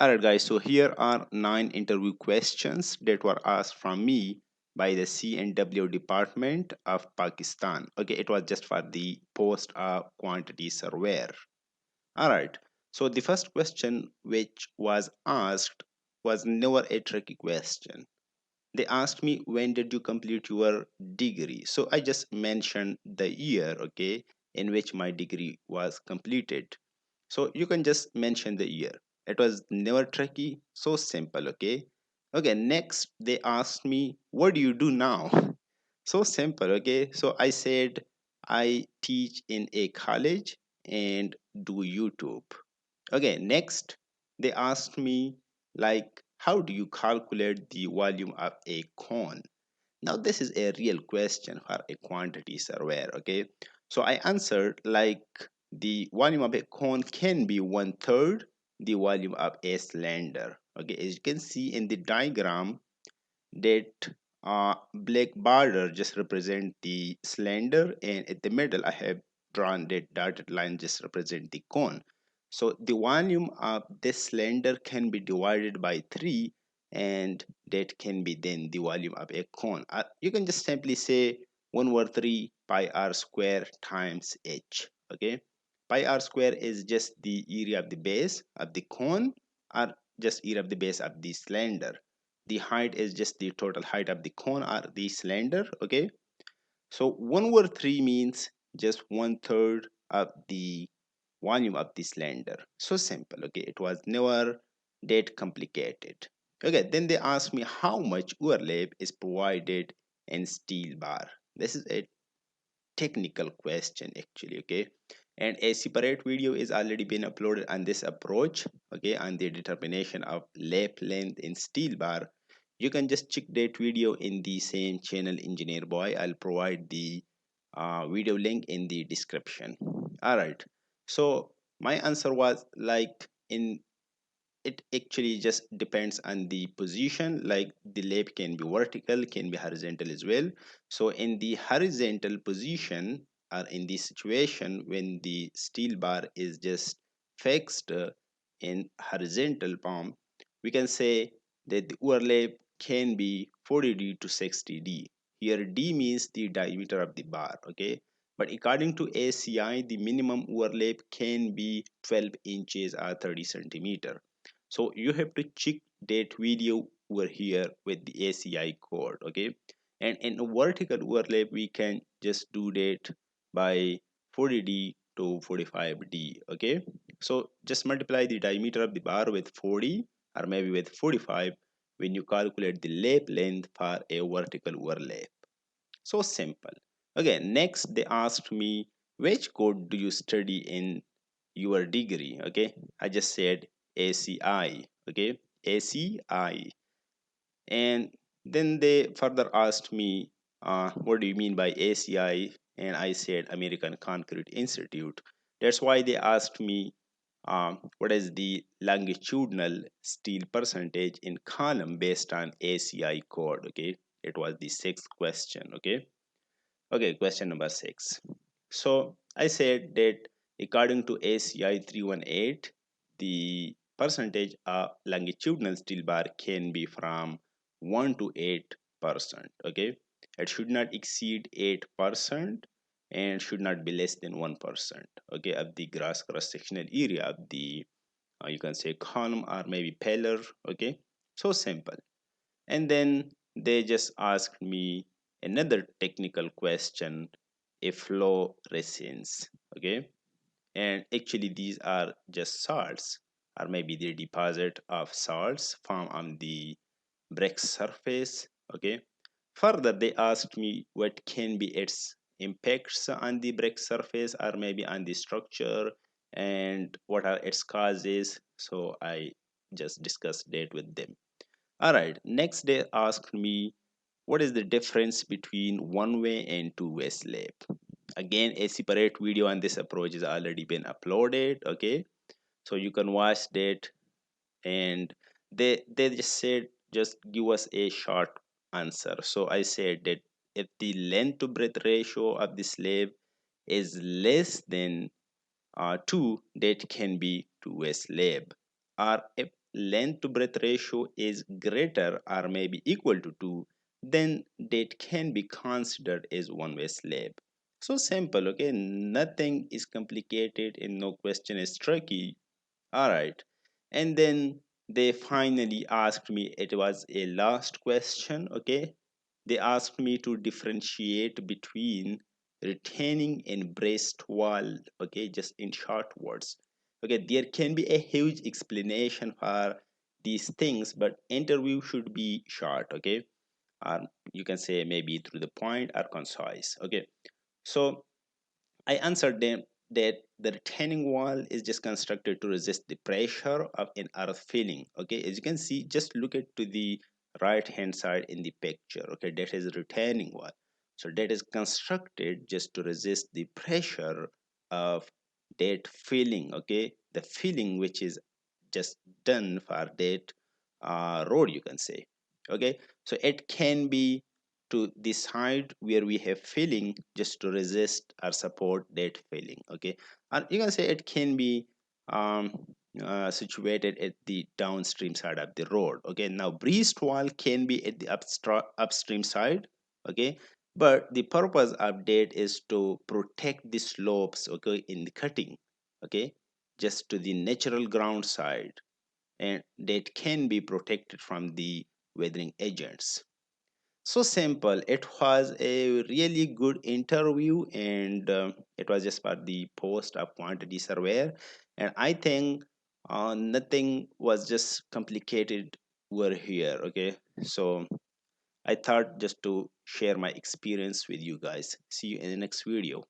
Alright guys, so here are 9 interview questions that were asked from me by the C&W department of Pakistan. Okay, it was just for the post quantity surveyor. Alright, so the first question which was asked was never a tricky question. They asked me, when did you complete your degree? So I just mentioned the year, okay, in which my degree was completed. So you can just mention the year. It was never tricky, so simple, okay. Okay, next they asked me, what do you do now? So simple, okay. So I said I teach in a college and do YouTube. Okay, next they asked me, like, how do you calculate the volume of a cone? Now this is a real question for a quantity surveyor, okay. So I answered like the volume of a cone can be 1/3 the volume of a cylinder. Okay, as you can see in the diagram, that black border just represent the cylinder, and at the middle I have drawn that dotted line just represent the cone. So the volume of this cylinder can be divided by 3, and that can be then the volume of a cone. You can just simply say 1 over 3 pi r square times h. Okay, pi r square is just the area of the base of the cone, or just area of the base of the cylinder. The height is just the total height of the cone or the cylinder. Okay, so 1 over 3 means just 1/3 of the volume of the cylinder. So simple. Okay, it was never that complicated. Okay, then they asked me how much overlap is provided in steel bar. This is a technical question actually. Okay, and a separate video is already been uploaded on this approach, okay, on the determination of lap length in steel bar. You can just check that video in the same channel, Engineer Boy. I'll provide the video link in the description. All right, so my answer was like, in it actually just depends on the position. Like the lap can be vertical, can be horizontal as well. So in the horizontal position, or in the situation when the steel bar is just fixed in horizontal palm, we can say that the overlap can be 40d to 60d. Here d means the diameter of the bar, okay, but according to ACI the minimum overlap can be 12 inches or 30 centimeter. So you have to check that video over here with the ACI code, okay. And in a vertical overlap we can just do that by 40d to 45d, okay. So just multiply the diameter of the bar with 40 or maybe with 45 when you calculate the lap length for a vertical overlap. So simple. Okay, next they asked me, which code do you study in your degree? Okay, I just said ACI. Okay, ACI. And then they further asked me, what do you mean by ACI? And I said American Concrete Institute. That's why they asked me, what is the longitudinal steel percentage in column based on ACI code. Okay, it was the sixth question. Okay, okay, question number 6. So I said that according to ACI 318, the percentage of longitudinal steel bar can be from 1 to 8%. Okay, it should not exceed 8% and should not be less than 1%. Okay, of the gross cross sectional area of the you can say column or maybe pillar. Okay, so simple. And then they just asked me another technical question, efflorescence. Okay, and actually these are just salts, or maybe the deposit of salts found on the brick surface. Okay, further they asked me what can be its impacts on the brick surface or maybe on the structure, and what are its causes. So I just discussed that with them. All right, next they asked me, what is the difference between one-way and two-way slab? Again, a separate video on this approach is already been uploaded, okay? So you can watch that. And they just said, just give us a short answer. So I said that if the length to breadth ratio of the slab is less than 2, that can be two-way slab. Or if length to breadth ratio is greater or maybe equal to 2, then that can be considered as one-way slab. So simple, okay? Nothing is complicated and no question is tricky. All right. And then they finally asked me, it was a last question, okay? They asked me to differentiate between retaining and braced wall, okay, just in short words. Okay, there can be a huge explanation for these things, but interview should be short, okay? Or you can say maybe through the point or concise, okay? So I answered them that the retaining wall is just constructed to resist the pressure of an earth filling. Okay, as you can see, just look at to the right hand side in the picture. Okay, that is a retaining wall. So that is constructed just to resist the pressure of that filling. Okay, the filling which is just done for that road, you can say. Okay, so it can be to the side where we have filling just to resist or support that filling. Okay, and you can say it can be um, situated at the downstream side of the road. Okay, now breast wall can be at the upstream side. Okay, but the purpose of that is to protect the slopes, okay, in the cutting. Okay, just to the natural ground side, and that can be protected from the weathering agents. So simple. It was a really good interview, and it was just for the post of quantity surveyor. And I think nothing was just complicated over here. Okay, so I thought just to share my experience with you guys. See you in the next video.